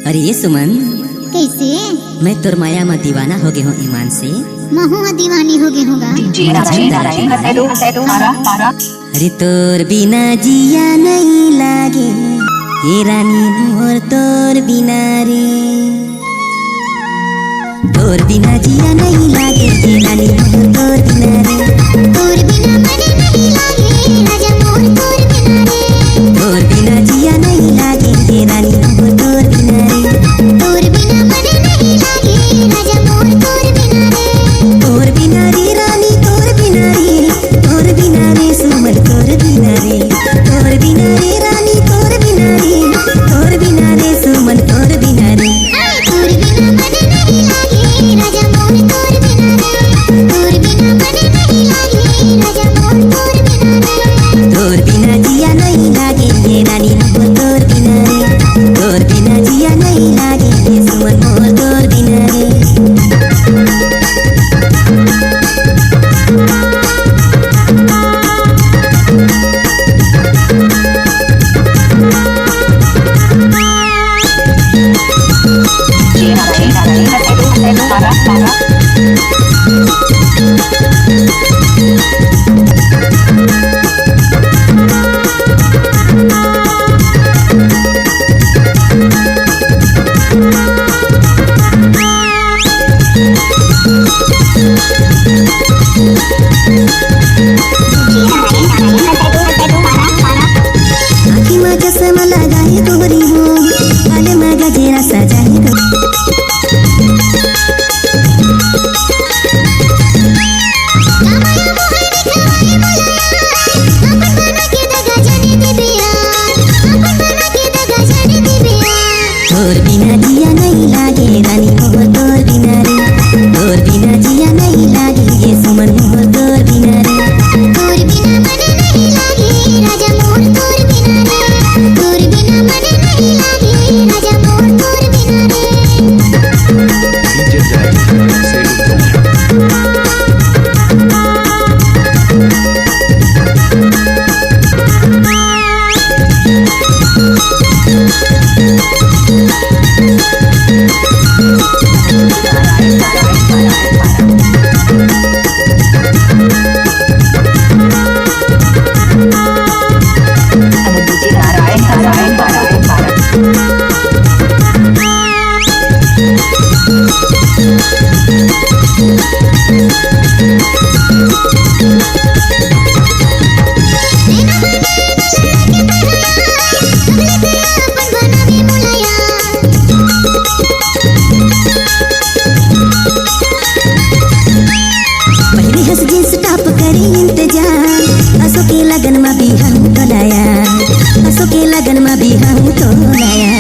अरे ये सुमन, कैसे? मैं तोर माया में दीवाना हो गए हूँ ईमान से। महुआ दीवानी हो गए होगा। अरे तोर बिना जिया नहीं लागे ये रानी मोर, तोर बिना रे, तोर बिना जिया नहीं लागे ये रानी मोर, तोर बिना रे, तोर बिना मन नहीं लागे राजा मोर, तोर बिना रे, तोर बिना जिया नहीं लागे ये रानी मोर, तोर बिना रे, तोर बिना मन नहीं लागे राजा मोर, तोर बिना रे, तोर बिना रे रानी, तोर बिना रे, तोर बिना रे सुमन, तोर बिना रे, तोर बिना रे रानी, तोर बिना रे, तोर बिना रे सुमन, तोर बिना रे, तोर बिना मन नहीं लागे राजा मोर, तोर बिना रे, तोर बिना मन नहीं लागे राजा मोर, तोर बिना रे, तोर बिना जिया नहीं लागे ये रानी मोर, तोर बिना रे, तोर बिना जिया नहीं लागे ये सुमन मोर, तोर बिना रे। आँखी में चश्मा लगाए गोरी हो, बाले में गजरा सजाए गोरी, तोर बिना जिया नहीं लागे रानी मोर, तोर बिना रे, तोर बिना जिया नहीं लागे ये सुमन मोर, तोर बिना रे, तोर बिना मन नहीं लागे राजा मोर, तोर बिना रे, तोर बिना मन नहीं लागे राजा मोर, तोर बिना रे, पहले हंस जींस टॉप करी इंतजार, असो के लगन में भी हम तो लाया, असो के लगन में भी हम तो लाया।